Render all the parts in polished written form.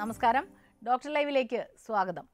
നമസ്കാരം, ഡോക്ടർ ലൈവിലേക്ക് സ്വാഗതം.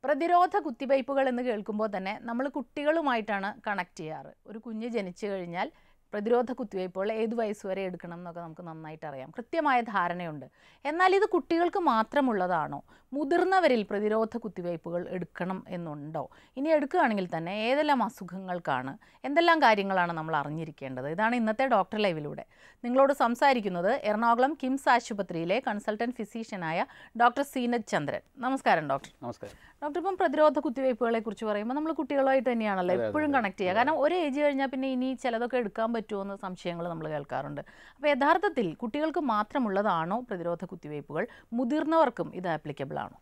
പ്രതിരോധ കുത്തിവയ്പ്പുകൾ എന്ന് കേൾക്കുമ്പോൾ തന്നെ നമ്മൾ കുട്ടികളുമായിട്ടാണ് കണക്ട് ചെയ്യാറ്. ഒരു കുഞ്ഞ് ജനിച്ചു കഴിഞ്ഞാൽ പ്രതിരോധ കുത്തിവയ്പ്പുകൾ ഏത് വയസ്സ് വരെ എടുക്കണം എന്നൊക്കെ നമുക്ക് നന്നായിട്ട് അറിയാം, കൃത്യമായ ധാരണയുണ്ട്. എന്നാൽ ഇത് കുട്ടികൾക്ക് മാത്രമുള്ളതാണോ? മുതിർന്നവരിൽ പ്രതിരോധ കുത്തിവയ്പ്പുകൾ എടുക്കണം എന്നുണ്ടോ? ഇനി എടുക്കുകയാണെങ്കിൽ തന്നെ ഏതെല്ലാം അസുഖങ്ങൾക്കാണ്, എന്തെല്ലാം കാര്യങ്ങളാണ് നമ്മൾ അറിഞ്ഞിരിക്കേണ്ടത്? ഇതാണ് ഇന്നത്തെ ഡോക്ടർ ലൈവിലൂടെ നിങ്ങളോട് സംസാരിക്കുന്നത് എറണാകുളം കിംസ് ആശുപത്രിയിലെ കൺസൾട്ടൻറ്റ് ഫിസീഷ്യനായ ഡോക്ടർ സീനത്ത് ചന്ദ്രൻ. നമസ്കാരം ഡോക്ടർ. നമസ്കാരം ഡോക്ടർ, ഇപ്പം പ്രതിരോധ കുത്തിവയ്പ്പുകളെ കുറിച്ച് പറയുമ്പോൾ നമ്മൾ കുട്ടികളുമായിട്ട് തന്നെയാണല്ലോ എപ്പോഴും കണക്ട് ചെയ്യുക. കാരണം ഒരു ഏജ് കഴിഞ്ഞാൽ പിന്നെ ഇനി ചിലതൊക്കെ എടുക്കാൻ പറ്റുമോ എന്ന സംശയങ്ങൾ നമ്മൾ കേൾക്കാറുണ്ട്. അപ്പോൾ യഥാർത്ഥത്തിൽ കുട്ടികൾക്ക് മാത്രമുള്ളതാണോ പ്രതിരോധ കുത്തിവയ്പ്പുകൾ? മുതിർന്നവർക്കും ഇത് ആപ്ലിക്കബിൾ ആണോ?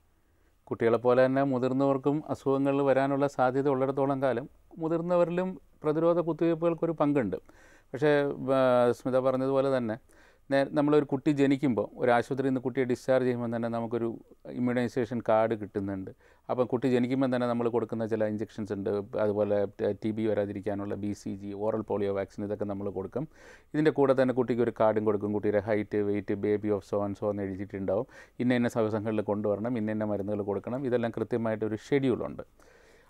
കുട്ടികളെപ്പോലെ തന്നെ മുതിർന്നവർക്കും അസുഖങ്ങൾ വരാനുള്ള സാധ്യത ഉള്ളിടത്തോളം കാലം മുതിർന്നവരിലും പ്രതിരോധ കുത്തിവയ്പ്പുകൾക്കൊരു പങ്കുണ്ട്. പക്ഷേ സ്മിത പറഞ്ഞതുപോലെ തന്നെ നമ്മളൊരു കുട്ടി ജനിക്കുമ്പോൾ ഒരു ആശുപത്രിയിൽ നിന്ന് കുട്ടിയെ ഡിസ്ചാർജ് ചെയ്യുമ്പോൾ തന്നെ നമുക്കൊരു ഇമ്മ്യൂണൈസേഷൻ കാർഡ് കിട്ടുന്നുണ്ട്. അപ്പം കുട്ടി ജനിക്കുമ്പോൾ തന്നെ നമ്മൾ കൊടുക്കുന്ന ചില ഇഞ്ചെക്ഷൻസ് ഉണ്ട്. അതുപോലെ TB വരാതിരിക്കാനുള്ള BCG, oral polio vaccine, ഇതൊക്കെ നമ്മൾ കൊടുക്കും. ഇതിൻ്റെ കൂടെ തന്നെ കുട്ടിക്ക് ഒരു കാർഡും കൊടുക്കും. കുട്ടിയുടെ height, weight, baby of so and so എന്ന് എഴുതിയിട്ടുണ്ടാവും. ഇന്ന ദിവസങ്ങളിൽ കൊണ്ടുവരണം, ഇന്ന മരുന്നുകൾ കൊടുക്കണം. ഇതെല്ലാം കൃത്യമായിട്ടൊരു ഷെഡ്യൂളുണ്ട്.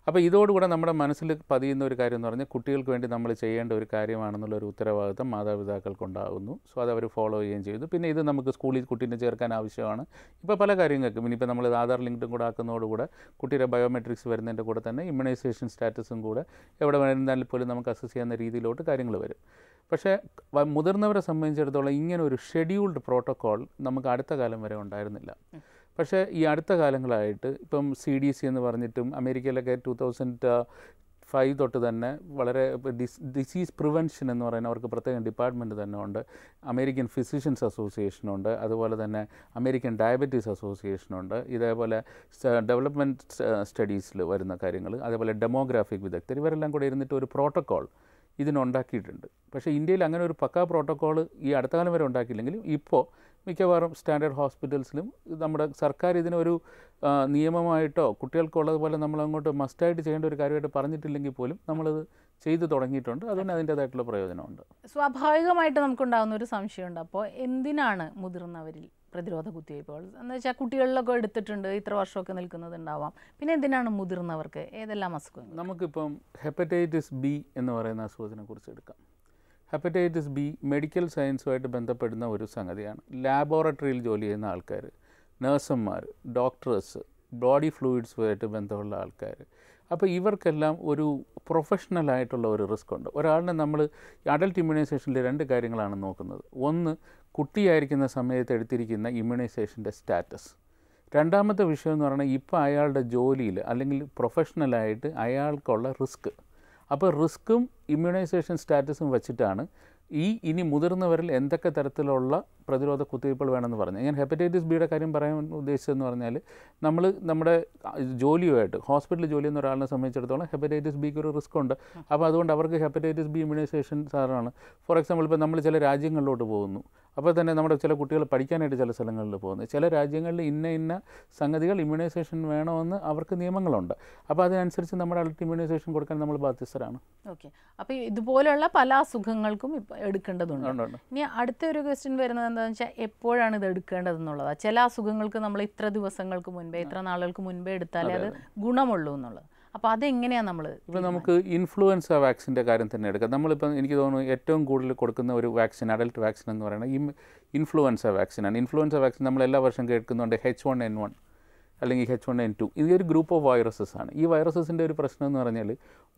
അപ്പോൾ ഇതോടുകൂടെ നമ്മുടെ മനസ്സിൽ പതിയുന്ന ഒരു കാര്യം എന്ന് പറഞ്ഞാൽ കുട്ടികൾക്ക് വേണ്ടി നമ്മൾ ചെയ്യേണ്ട ഒരു കാര്യമാണെന്നുള്ളൊരു ഉത്തരവാദിത്തം മാതാപിതാക്കൾക്കുണ്ടാകുന്നു. സോ അത് അവർ ഫോളോ ചെയ്യുകയും ചെയ്തു. പിന്നെ ഇത് നമുക്ക് സ്കൂളിൽ കുട്ടീനെ ചേർക്കാൻ ആവശ്യമാണ്. ഇപ്പോൾ പല കാര്യങ്ങൾക്കും ഇനിയിപ്പോൾ നമ്മൾ ആധാർ ലിങ്ക്ഡും കൂടെ ആക്കുന്നതോടുകൂടെ കുട്ടിയുടെ ബയോമെട്രിക്സ് വരുന്നതിൻ്റെ കൂടെ തന്നെ ഇമ്മ്യൂണൈസേഷൻ സ്റ്റാറ്റസും കൂടെ എവിടെ വേണമെന്നാൽ പോലും നമുക്ക് അസസ് ചെയ്യുന്ന രീതിയിലോട്ട് കാര്യങ്ങൾ വരും. പക്ഷേ മുതിർന്നവരെ സംബന്ധിച്ചിടത്തോളം ഇങ്ങനെ ഒരു ഷെഡ്യൂൾഡ് പ്രോട്ടോക്കോൾ നമുക്ക് അടുത്ത കാലം വരെ ഉണ്ടായിരുന്നില്ല. പക്ഷേ ഈ അടുത്ത കാലങ്ങളായിട്ട് ഇപ്പം CDC എന്ന് പറഞ്ഞിട്ടും അമേരിക്കയിലൊക്കെ 2005 തൊട്ട് തന്നെ വളരെ ഡിസീസ് പ്രിവെൻഷൻ എന്ന് പറയുന്ന അവർക്ക് പ്രത്യേകം ഡിപ്പാർട്ട്മെൻറ്റ് തന്നെ ഉണ്ട്. അമേരിക്കൻ ഫിസിഷ്യൻസ് അസോസിയേഷനുണ്ട്, അതുപോലെ തന്നെ അമേരിക്കൻ ഡയബറ്റീസ് അസോസിയേഷനുണ്ട്. ഇതേപോലെ ഡെവലപ്മെൻറ്റ് സ്റ്റഡീസിൽ വരുന്ന കാര്യങ്ങൾ, അതേപോലെ ഡെമോഗ്രാഫിക് വിദഗ്ധർ, ഇവരെല്ലാം കൂടെ ഇരുന്നിട്ട് ഒരു പ്രോട്ടോക്കോൾ ഇതിനുണ്ടാക്കിയിട്ടുണ്ട്. പക്ഷേ ഇന്ത്യയിൽ അങ്ങനെ ഒരു പക്കാ പ്രോട്ടോക്കോൾ ഈ അടുത്ത കാലം വരെ ഉണ്ടാക്കിയില്ലെങ്കിലും ഇപ്പോൾ മിക്കവാറും സ്റ്റാൻഡേർഡ് ഹോസ്പിറ്റൽസിലും നമ്മുടെ സർക്കാർ ഇതിനൊരു നിയമമായിട്ടോ കുട്ടികൾക്കുള്ളതുപോലെ നമ്മളങ്ങോട്ട് മസ്റ്റായിട്ട് ചെയ്യേണ്ട ഒരു കാര്യമായിട്ട് പറഞ്ഞിട്ടില്ലെങ്കിൽ പോലും നമ്മളത് ചെയ്തു തുടങ്ങിയിട്ടുണ്ട്. അതുകൊണ്ട് അതിൻ്റേതായിട്ടുള്ള പ്രയോജനമുണ്ട്. സ്വാഭാവികമായിട്ട് നമുക്കുണ്ടാകുന്ന ഒരു സംശയമുണ്ട്. അപ്പോൾ എന്തിനാണ് മുതിർന്നവരിൽ പ്രതിരോധ കുത്തിവയ്പ്പുകൾ എന്ന് വെച്ചാൽ കുട്ടികളിലൊക്കെ എടുത്തിട്ടുണ്ട്, ഇത്ര വർഷമൊക്കെ നിൽക്കുന്നതുണ്ടാവാം, പിന്നെ എന്തിനാണ് മുതിർന്നവർക്ക്? ഏതെല്ലാം അസുഖങ്ങൾ? നമുക്കിപ്പം ഹെപ്പറ്റൈറ്റിസ് B എന്ന് പറയുന്ന അസുഖത്തിനെ കുറിച്ച് എടുക്കാം. ഹെപ്പറ്റൈറ്റിസ് B മെഡിക്കൽ സയൻസുമായിട്ട് ബന്ധപ്പെടുന്ന ഒരു സംഗതിയാണ്. ലാബോറട്ടറിയിൽ ജോലി ചെയ്യുന്ന ആൾക്കാർ, നഴ്സുമാർ, ഡോക്ടേഴ്സ്, ബോഡി ഫ്ലൂയിഡ്സുമായിട്ട് ബന്ധമുള്ള ആൾക്കാർ, അപ്പോൾ ഇവർക്കെല്ലാം ഒരു പ്രൊഫഷണലായിട്ടുള്ള ഒരു റിസ്ക് ഉണ്ട്. ഒരാളിനെ നമ്മൾ അഡൽട്ട് ഇമ്മ്യൂണൈസേഷനിൽ രണ്ട് കാര്യങ്ങളാണ് നോക്കുന്നത്. ഒന്ന്, കുട്ടിയായിരിക്കുന്ന സമയത്ത് എടുത്തിരിക്കുന്ന ഇമ്മ്യൂണൈസേഷൻ്റെ സ്റ്റാറ്റസ്. രണ്ടാമത്തെ വിഷയം എന്ന് പറഞ്ഞാൽ ഇപ്പോൾ അയാളുടെ ജോലിയിൽ അല്ലെങ്കിൽ പ്രൊഫഷണലായിട്ട് അയാൾക്കുള്ള റിസ്ക്. അപ്പോൾ റിസ്ക്കും ഇമ്മ്യൂണൈസേഷൻ സ്റ്റാറ്റസും വെച്ചിട്ടാണ് ഇനി മുതിർന്നവരിൽ എന്തൊക്കെ തരത്തിലുള്ള പ്രതിരോധ കുത്തിവയ്പ്പുകൾ വേണമെന്ന് പറഞ്ഞു. ഞാൻ ഹെപ്പറ്റൈറ്റിസ് ബിയുടെ കാര്യം പറയാൻ ഉദ്ദേശിച്ചതെന്ന് പറഞ്ഞാൽ നമ്മുടെ ജോലിയുമായിട്ട് ഹോസ്പിറ്റലിൽ ജോലി ചെയ്യുന്ന ഒരാളിനെ സംബന്ധിച്ചിടത്തോളം ഹെപ്പറ്റൈറ്റിസ് ബിക്ക് ഒരു റിസ്ക് ഉണ്ട്. അപ്പോൾ അതുകൊണ്ട് അവർക്ക് ഹെപ്പറ്റൈറ്റിസ് ബി ഇമ്മ്യൂണൈസേഷൻ സാധാരണമാണ്. ഫോർ എക്സാമ്പിൾ, ഇപ്പോൾ നമ്മൾ ചില രാജ്യങ്ങളിലോട്ട് പോകുന്നു, അപ്പോൾ തന്നെ നമ്മുടെ ചില കുട്ടികൾ പഠിക്കാനായിട്ട് ചില സ്ഥലങ്ങളിൽ പോകുന്നു. ചില രാജ്യങ്ങളിൽ ഇന്ന സംഗതികൾ ഇമ്മ്യൂണൈസേഷൻ വേണമെന്ന് അവർക്ക് നിയമങ്ങളുണ്ട്. അപ്പോൾ അതിനനുസരിച്ച് നമ്മുടെ അഡൽട്ട് ഇമ്മ്യൂണൈസേഷൻ കൊടുക്കാൻ നമ്മൾ ബാധ്യസ്ഥരാണ്. ഓക്കെ, അപ്പോൾ ഇതുപോലുള്ള പല അസുഖങ്ങൾക്കും ഇപ്പോൾ എടുക്കേണ്ടതുണ്ട്. ഇനി അടുത്തൊരു ക്വസ്റ്റ്യൻ വരുന്നത് എന്താണെന്ന് വെച്ചാൽ എപ്പോഴാണ് ഇത് എടുക്കേണ്ടതെന്നുള്ളത്. ചില അസുഖങ്ങൾക്ക് നമ്മൾ ഇത്ര ദിവസങ്ങൾക്ക് മുൻപേ, ഇത്ര നാളുകൾക്ക് മുൻപേ എടുത്താലേ അത് ഗുണമുള്ളൂ എന്നുള്ളത്. അപ്പോൾ അതെങ്ങനെയാണ് നമ്മൾ? ഇപ്പോൾ നമുക്ക് ഇൻഫ്ലുവൻസ വാക്സിൻ്റെ കാര്യം തന്നെ എടുക്കാം. നമ്മളിപ്പോൾ എനിക്ക് തോന്നുന്നു ഏറ്റവും കൂടുതൽ കൊടുക്കുന്ന ഒരു വാക്സിൻ, അഡൽട്ട് വാക്സിൻ എന്ന് പറയുന്നത് ഈ ഇൻഫ്ലുവൻസ വാക്സിനാണ്. ഇൻഫ്ലുവൻസ വാക്സിൻ നമ്മൾ എല്ലാ വർഷം കേൾക്കുന്നുണ്ട്. H1N1 അല്ലെങ്കിൽ H1N2. ഇതൊരു ഗ്രൂപ്പ് ഓഫ് വൈറസസ് ആണ്. ഈ വൈറസസിൻ്റെ ഒരു പ്രശ്നം എന്ന് പറഞ്ഞാൽ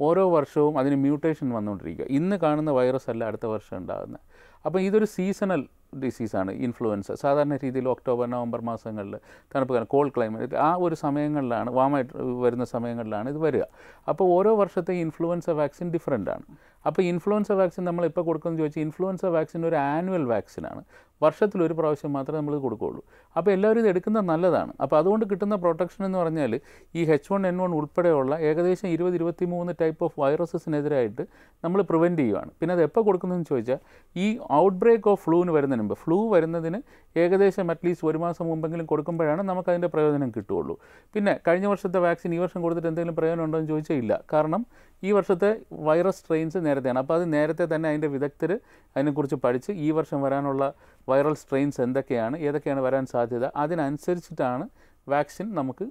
ഓരോ വർഷവും അതിന് മ്യൂട്ടേഷൻ വന്നുകൊണ്ടിരിക്കുക. ഇന്ന് കാണുന്ന വൈറസ് അല്ല അടുത്ത വർഷം ഉണ്ടാകുന്നത്. അപ്പോൾ ഇതൊരു സീസണൽ ഡിസീസാണ് ഇൻഫ്ലുവൻസ. സാധാരണ രീതിയിൽ ഒക്ടോബർ, നവംബർ മാസങ്ങളിൽ തണുപ്പ് കാലം, കോൾഡ് ക്ലൈമറ്റ്, ആ ഒരു സമയങ്ങളിലാണ്, വാമായിട്ട് വരുന്ന സമയങ്ങളിലാണ് ഇത് വരിക. അപ്പോൾ ഓരോ വർഷത്തെ ഇൻഫ്ലുവൻസ വാക്സിൻ ഡിഫറെൻ്റ് ആണ്. അപ്പോൾ ഇൻഫ്ലുവൻസ വാക്സിൻ നമ്മൾ ഇപ്പോൾ കൊടുക്കുമെന്ന് ചോദിച്ചാൽ ഇൻഫ്ലുവൻസ വാക്സിൻ ഒരു ആനുവൽ വാക്സിനാണ്. വർഷത്തിലൊരു പ്രാവശ്യം മാത്രമേ നമ്മൾ കൊടുക്കുകയുള്ളൂ. അപ്പോൾ എല്ലാവരും ഇത് എടുക്കുന്നത് നല്ലതാണ്. അപ്പോൾ അതുകൊണ്ട് കിട്ടുന്ന പ്രൊട്ടക്ഷൻ എന്ന് പറഞ്ഞാൽ ഈ H1N1 ഉൾപ്പെടെയുള്ള ഏകദേശം 20-23 ടൈപ്പ് ഓഫ് വൈറസസിനെതിരായിട്ട് നമ്മൾ പ്രിവെൻറ്റ് ചെയ്യുകയാണ്. പിന്നെ അത് എപ്പോൾ കൊടുക്കുന്നതെന്ന് ചോദിച്ചാൽ ഈ ഔട്ട് ബ്രേക്ക് ഓഫ് ഫ്ലൂവിന് വരുന്നതിന് മുമ്പ്, ഫ്ലൂ വരുന്നതിന് ഏകദേശം അറ്റ്ലീസ്റ്റ് 1 മാസം മുമ്പെങ്കിലും കൊടുക്കുമ്പോഴാണ് നമുക്കതിൻ്റെ പ്രയോജനം കിട്ടുകയുള്ളൂ. പിന്നെ കഴിഞ്ഞ വർഷത്തെ വാക്സിൻ ഈ വർഷം കൊടുത്തിട്ട് എന്തെങ്കിലും പ്രയോജനം ഉണ്ടോ എന്ന് ചോദിച്ചാൽ ഇല്ല. കാരണം ഈ വർഷത്തെ വൈറസ് സ്ട്രെയിൻസ് നേരത്തെയാണ്. അപ്പോൾ അത് നേരത്തെ തന്നെ അതിൻ്റെ വിദഗ്ധർ അതിനെക്കുറിച്ച് പഠിച്ച് ഈ വർഷം വരാനുള്ള വൈറൽ സ്ട്രെയിൻസ് എന്തൊക്കെയാണ്, ഏതൊക്കെയാണ് വരാൻ സാധ്യത, അതിനനുസരിച്ചിട്ടാണ് വാക്സിൻ നമുക്ക്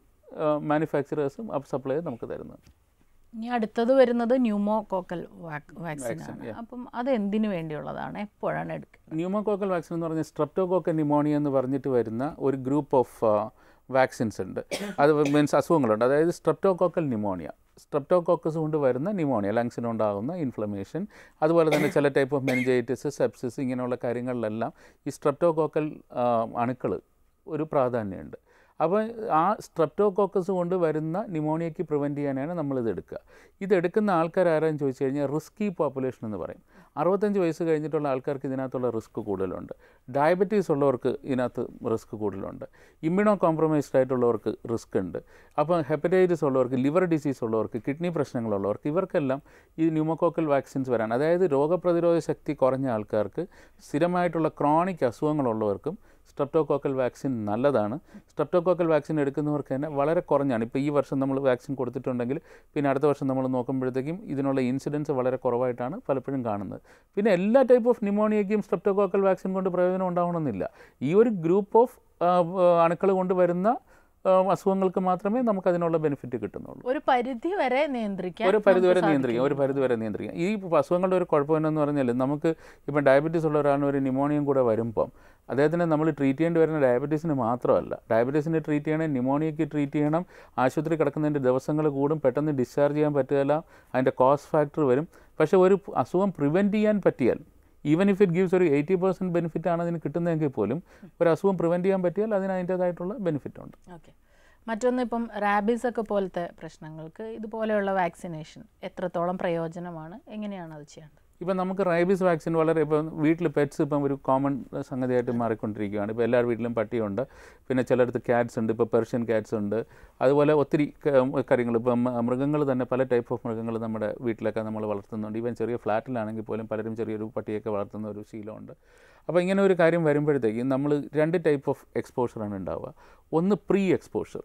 മാനുഫാക്ചറേഴ്സും സപ്ലൈ നമുക്ക് തരുന്നത്. ഇനി അടുത്തത് വരുന്നത് ന്യൂമോകോക്കൽ വാക്സിനാണ്. അപ്പം അത് എന്തിനു വേണ്ടിയുള്ളതാണ്, എപ്പോഴാണ് എടുക്കുന്നത്? ന്യൂമോകോക്കൽ വാക്സിൻ എന്ന് പറഞ്ഞാൽ സ്ട്രെപ്റ്റോകോക്കൽ ന്യൂമോണിയ എന്ന് പറഞ്ഞിട്ട് വരുന്ന ഒരു ഗ്രൂപ്പ് ഓഫ് വാക്സിൻസ് ഉണ്ട്. അത് മീൻസ് അസുഖങ്ങളുണ്ട്. അതായത് സ്ട്രെപ്റ്റോകോക്കൽ ന്യൂമോണിയ, സ്ട്രെപ്റ്റോകോക്കസ് കൊണ്ട് വരുന്ന ന്യൂമോണിയ, ലങ്സിനുണ്ടാകുന്ന ഇൻഫ്ലമേഷൻ, അതുപോലെ തന്നെ ചില ടൈപ്പ് ഓഫ് മെനിഞ്ചൈറ്റിസ്, സെപ്സിസ്, ഇങ്ങനെയുള്ള കാര്യങ്ങളിലെല്ലാം ഈ സ്ട്രെപ്റ്റോകോക്കൽ അണുക്കൾ ഒരു പ്രാധാന്യമുണ്ട്. അപ്പോൾ ആ സ്ട്രെപ്റ്റോകോക്കസ് കൊണ്ട് വരുന്ന ന്യൂമോണിയയ്ക്ക് പ്രിവെൻറ്റ് ചെയ്യാനാണ് നമ്മളിത് എടുക്കുക. ഇതെടുക്കുന്ന ആൾക്കാരാരെന്ന് ചോദിച്ചു കഴിഞ്ഞാൽ റിസ്കി പോപ്പുലേഷൻ എന്ന് പറയും. 65 വയസ്സ് കഴിഞ്ഞിട്ടുള്ള ആൾക്കാർക്ക് ഇതിനകത്തുള്ള റിസ്ക് കൂടുതലുണ്ട്. ഡയബറ്റീസ് ഉള്ളവർക്ക് ഇതിനകത്ത് റിസ്ക് കൂടുതലുണ്ട്. ഇമ്മ്യൂണോ കോംപ്രമൈസ്ഡ് ആയിട്ടുള്ളവർക്ക് റിസ്ക് ഉണ്ട്. അപ്പോൾ ഹെപ്പറ്റൈറ്റിസ് ഉള്ളവർക്ക്, ലിവർ ഡിസീസ് ഉള്ളവർക്ക്, കിഡ്നി പ്രശ്നങ്ങളുള്ളവർക്ക്, ഇവർക്കെല്ലാം ഈ ന്യൂമോകോക്കൽ വാക്സിൻസ് വരാൻ, അതായത് രോഗപ്രതിരോധ ശക്തി കുറഞ്ഞ ആൾക്കാർക്ക്, സ്ഥിരമായിട്ടുള്ള ക്രോണിക് അസുഖങ്ങളുള്ളവർക്കും സ്ട്രെപ്റ്റോകോക്കൽ വാക്സിൻ നല്ലതാണ്. സ്ട്രെപ്റ്റോകോക്കൽ വാക്സിൻ എടുക്കുന്നവർക്ക് തന്നെ വളരെ കുറഞ്ഞാണ്. ഇപ്പോൾ ഈ വർഷം നമ്മൾ വാക്സിൻ കൊടുത്തിട്ടുണ്ടെങ്കിൽ പിന്നെ അടുത്ത വർഷം നമ്മൾ നോക്കുമ്പോഴത്തേക്കും ഇതിനുള്ള ഇൻസിഡൻസ് വളരെ കുറവായിട്ടാണ് പലപ്പോഴും കാണുന്നത്. പിന്നെ എല്ലാ ടൈപ്പ് ഓഫ് ന്യൂമോണിയയ്ക്കും സ്ട്രെപ്റ്റോകോക്കൽ വാക്സിൻ കൊണ്ട് പ്രയോജനം ഉണ്ടാവണമെന്നില്ല. ഈ ഒരു ഗ്രൂപ്പ് ഓഫ് അണുക്കൾ കൊണ്ട് വരുന്ന അസുഖങ്ങൾക്ക് മാത്രമേ നമുക്ക് അതിനുള്ള ബെനിഫിറ്റ് കിട്ടുന്നുള്ളൂ. ഒരു പരിധി വരെ നിയന്ത്രിക്കാം. ഒരു പരിധി വരെ നിയന്ത്രിക്കാം. ഈ അസുഖങ്ങളുടെ ഒരു കുഴപ്പമെന്ന് പറഞ്ഞാൽ നമുക്ക് ഇപ്പം ഡയബറ്റീസ് ഉള്ള ഒരാളിന് ഒരു ന്യൂമോണിയം കൂടെ വരുമ്പം അദ്ദേഹത്തിന് നമ്മൾ ട്രീറ്റ് ചെയ്യേണ്ടി വരുന്ന ഡയബറ്റീസിന് മാത്രമല്ല, ഡയബറ്റീസിന് ട്രീറ്റ് ചെയ്യണം, ന്യൂമോണിയയ്ക്ക് ട്രീറ്റ് ചെയ്യണം, ആശുപത്രി കിടക്കുന്നതിൻ്റെ ദിവസങ്ങൾ കൂടും, പെട്ടെന്ന് ഡിസ്ചാർജ് ചെയ്യാൻ പറ്റുകയില്ല, അതിൻ്റെ കോസ്റ്റ് ഫാക്ടർ വരും. പക്ഷേ ഒരു അസുഖം പ്രിവെൻറ്റ് ചെയ്യാൻ പറ്റിയാൽ, ഈവൻ ഇഫ് ഇറ്റ് ഗീവ്സ് ഒരു 80% ബെനിഫിറ്റാണ് അതിന് കിട്ടുന്നതെങ്കിൽ പോലും ഒരു അസുഖം പ്രിവെൻറ്റ് ചെയ്യാൻ പറ്റിയാൽ അതിന് അതിൻ്റേതായിട്ടുള്ള ബെനിഫിറ്റ് ഉണ്ട്. ഓക്കെ. മറ്റൊന്ന്, ഇപ്പം റാബീസ് ഒക്കെ പോലത്തെ പ്രശ്നങ്ങൾക്ക് ഇതുപോലെയുള്ള വാക്സിനേഷൻ എത്രത്തോളം പ്രയോജനമാണ്, എങ്ങനെയാണ് അത് ചെയ്യേണ്ടത്? ഇപ്പം നമുക്ക് റേബീസ് വാക്സിൻ വളരെ, ഇപ്പം വീട്ടിൽ പെറ്റ്സ് ഇപ്പം ഒരു കോമൺ സംഗതിയായിട്ട് മാറിക്കൊണ്ടിരിക്കുകയാണ്. ഇപ്പോൾ എല്ലാവരുടെ വീട്ടിലും പട്ടിയുണ്ട്, പിന്നെ ചിലയിടത്ത് ക്യാറ്റ്സ് ഉണ്ട്, ഇപ്പോൾ പെർഷ്യൻ ക്യാറ്റ്സ് ഉണ്ട്, അതുപോലെ ഒത്തിരി കാര്യങ്ങൾ, ഇപ്പം മൃഗങ്ങൾ തന്നെ പല ടൈപ്പ് ഓഫ് മൃഗങ്ങൾ നമ്മുടെ വീട്ടിലൊക്കെ നമ്മൾ വളർത്തുന്നുണ്ട്. ഈവൻ ചെറിയ ഫ്ലാറ്റിലാണെങ്കിൽ പോലും പലരും ചെറിയൊരു പട്ടിയൊക്കെ വളർത്തുന്ന ഒരു ശീലമുണ്ട്. അപ്പോൾ ഇങ്ങനെ ഒരു കാര്യം വരുമ്പോഴത്തേക്കും നമ്മൾ 2 ടൈപ്പ് ഓഫ് എക്സ്പോഷറാണ് ഉണ്ടാവുക. ഒന്ന് പ്രീ എക്സ്പോഷർ,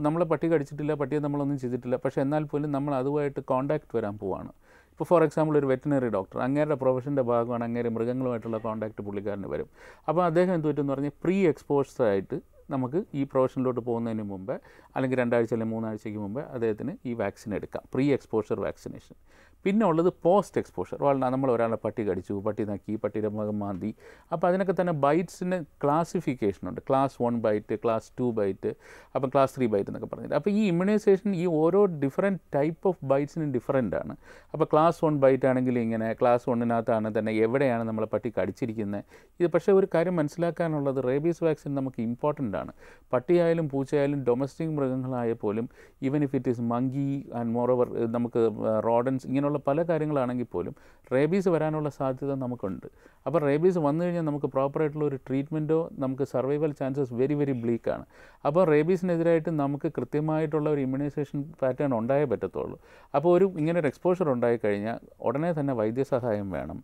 നമ്മളെ പട്ടി കടിച്ചിട്ടില്ല, പട്ടിയെ നമ്മളൊന്നും ചെയ്തിട്ടില്ല, പക്ഷേ എന്നാൽ പോലും നമ്മൾ അതുമായിട്ട് കോൺടാക്റ്റ് വരാൻ പോവാണ്. ഇപ്പോൾ ഫോർ എക്സാമ്പിൾ ഒരു വെറ്റിനറി ഡോക്ടർ, അങ്ങേരുടെ പ്രൊഫഷൻ്റെ ഭാഗമാണ്, അങ്ങേരെ മൃഗങ്ങളുമായിട്ടുള്ള കോൺടാക്റ്റ് പുള്ളിക്കാരന് വരും. അപ്പോൾ അദ്ദേഹം എന്ത് പറ്റുമെന്ന് പറഞ്ഞാൽ പ്രീ എക്സ്പോഷറായിട്ട് നമുക്ക് ഈ പ്രൊഫഷനിലോട്ട് പോകുന്നതിന് മുമ്പ്, അല്ലെങ്കിൽ 2 ആഴ്ച അല്ലെങ്കിൽ 3 ആഴ്ചയ്ക്ക് മുമ്പ് അദ്ദേഹത്തിന് ഈ വാക്സിൻ എടുക്കാം, പ്രീ എക്സ്പോഷർ വാക്സിനേഷൻ. പിന്നെ ഉള്ളത് പോസ്റ്റ് എക്സ്പോഷർ. നമ്മൾ ഒരാളെ പട്ടി കടിച്ചു, പട്ടി നക്കി, പട്ടിയുടെ മുഖം മാന്തി, അപ്പോൾ അതിനൊക്കെ തന്നെ ബൈറ്റ്സിന് ക്ലാസിഫിക്കേഷനുണ്ട്. ക്ലാസ് 1 ബൈറ്റ്, ക്ലാസ് 2 ബൈറ്റ്, അപ്പം ക്ലാസ് 3 ബൈറ്റ് എന്നൊക്കെ പറഞ്ഞിട്ട്. അപ്പോൾ ഈ ഇമ്മ്യൂണൈസേഷൻ ഈ ഓരോ ഡിഫറെൻറ്റ് ടൈപ്പ് ഓഫ് ബൈറ്റ്സിനും ഡിഫറൻ്റ് ആണ്. അപ്പോൾ ക്ലാസ് 1 ബൈറ്റ് ആണെങ്കിൽ ഇങ്ങനെ, ക്ലാസ് 1-നകത്താണ് തന്നെ എവിടെയാണ് നമ്മളെ പട്ടി കടിച്ചിരിക്കുന്നത്. ഇത് പക്ഷേ ഒരു കാര്യം മനസ്സിലാക്കാനുള്ളത്, റേബീസ് വാക്സിൻ നമുക്ക് ഇമ്പോർട്ടൻ്റ് ആണ്. പട്ടിയായാലും പൂച്ചയായാലും ഡൊമസ്റ്റിക് മൃഗങ്ങളായ പോലും, even if it is monkey and moreover നമുക്ക് റോഡൻസ്, ഇങ്ങനെയുള്ള പല കാര്യങ്ങളാണെങ്കിൽ പോലും റേബീസ് വരാനുള്ള സാധ്യത നമുക്കുണ്ട്. അപ്പോൾ റേബീസ് വന്നു കഴിഞ്ഞാൽ നമുക്ക് പ്രോപ്പറായിട്ടുള്ള ഒരു ട്രീറ്റ്മെൻറ്റോ, നമുക്ക് സർവൈവൽ ചാൻസസ് വെരി വെരി ബ്ലീക്കാണ്. അപ്പോൾ റേബീസിനെതിരായിട്ട് നമുക്ക് കൃത്യമായിട്ടുള്ള ഒരു ഇമ്മ്യൂണൈസേഷൻ പാറ്റേൺ ഉണ്ടായേ പറ്റത്തുള്ളൂ. അപ്പോൾ ഇങ്ങനെ ഒരു എക്സ്പോഷർ ഉണ്ടായിക്കഴിഞ്ഞാൽ ഉടനെ തന്നെ വൈദ്യസഹായം വേണം.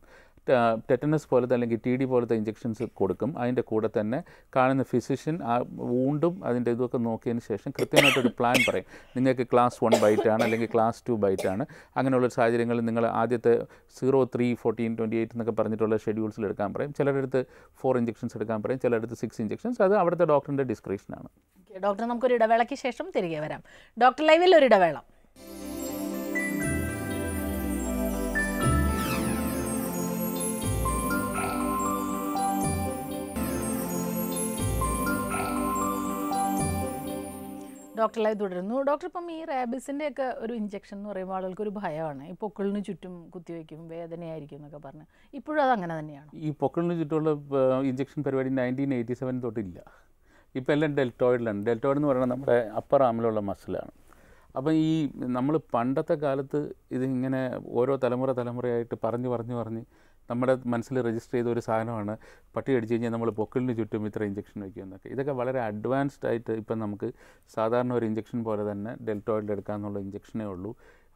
ടെറ്റനസ് പോലത്തെ അല്ലെങ്കിൽ TD പോലത്തെ ഇഞ്ചെക്ഷൻസ് കൊടുക്കും. അതിൻ്റെ കൂടെ തന്നെ കാണുന്ന ഫിസിഷ്യൻ ആ വൂണ്ടും അതിൻ്റെ ഇതൊക്കെ നോക്കിയതിന് ശേഷം കൃത്യമായിട്ടൊരു പ്ലാൻ പറയും. നിങ്ങൾക്ക് ക്ലാസ് 1 ബൈറ്റാണ് അല്ലെങ്കിൽ ക്ലാസ് 2 ബൈറ്റാണ്. അങ്ങനെയുള്ള സാഹചര്യങ്ങളിൽ നിങ്ങൾ ആദ്യത്തെ 0, 3, 14, 28 എന്നൊക്കെ പറഞ്ഞിട്ടുള്ള ഷെഡ്യൂൾസിൽ എടുക്കാൻ പറയും. ചിലരുടെ 4 ഇഞ്ചെക്ഷൻസ് എടുക്കാൻ പറയും, ചിലരുടെ 6 ഇഞ്ചെക്ഷൻസ്. അത് അവിടുത്തെ ഡോക്ടറിൻ്റെ ഡിസ്ക്രിപ്ഷനാണ്. ഡോക്ടർ, നമുക്കൊരു ഇടവേളയ്ക്ക് ശേഷം തിരികെ വരാം. ഡോക്ടർ ലൈവിൽ ഒരു ഇടവേള. ഡോക്ടർ ലൈവ് തുടരുന്നു. ഡോക്ടർ, ഇപ്പം ഈ റാബീസിൻ്റെ ഒക്കെ ഒരു ഇഞ്ചെക്ഷൻ എന്ന് പറയുമ്പോൾ ആളുകൾക്ക് ഒരു ഭയമാണ്. ഈ പൊക്കിളിന് ചുറ്റും കുത്തിവെക്കും, വേദനയായിരിക്കും എന്നൊക്കെ പറഞ്ഞ്. ഇപ്പോഴും അത് അങ്ങനെ തന്നെയാണ്? ഈ പൊക്കിളിന് ചുറ്റുമുള്ള ഇഞ്ചെക്ഷൻ പരിപാടി 1987 തൊട്ടില്ല. ഇപ്പോൾ എല്ലാം ഡെൽറ്റോയിഡിലാണ്. ഡെൽറ്റോയിഡ് എന്ന് പറയുന്നത് നമ്മുടെ അപ്പർ ആമിലുള്ള മസിലാണ്. അപ്പം ഈ നമ്മൾ പണ്ടത്തെ കാലത്ത് ഇതിങ്ങനെ ഓരോ തലമുറയായിട്ട് പറഞ്ഞ് നമ്മുടെ മനസ്സിൽ രജിസ്റ്റർ ചെയ്ത ഒരു സാധനമാണ് പട്ടി കടിച്ചു കഴിഞ്ഞാൽ നമ്മൾ പൊക്കിളിന് ചുറ്റും ഇത്ര ഇഞ്ചെക്ഷൻ വയ്ക്കുക എന്നൊക്കെ. ഇതൊക്കെ വളരെ അഡ്വാൻസ്ഡ് ആയിട്ട് ഇപ്പം നമുക്ക് സാധാരണ ഒരു ഇഞ്ചെക്ഷൻ പോലെ തന്നെ ഡെൽറ്റോയിഡിൽ എടുക്കാമെന്നുള്ള ഇഞ്ചെക്ഷനേ ഉള്ളൂ.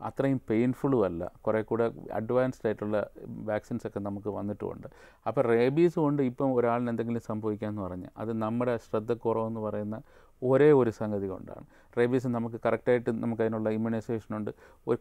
അത്രയും പെയിൻഫുള്ളും അല്ല, കുറേ കൂടെ അഡ്വാൻസ്ഡ് ആയിട്ടുള്ള വാക്സിൻസൊക്കെ നമുക്ക് വന്നിട്ടുമുണ്ട്. അപ്പോൾ റേബീസ് കൊണ്ട് ഇപ്പം ഒരാളിന് എന്തെങ്കിലും സംഭവിക്കാമെന്ന് പറഞ്ഞാൽ അത് നമ്മുടെ ശ്രദ്ധക്കുറവെന്ന് പറയുന്ന ഒരേ ഒരു സംഗതി കൊണ്ടാണ്. റേബീസ് നമുക്ക് കറക്റ്റായിട്ട് നമുക്കതിനുള്ള ഇമ്മ്യൂണൈസേഷനുണ്ട്.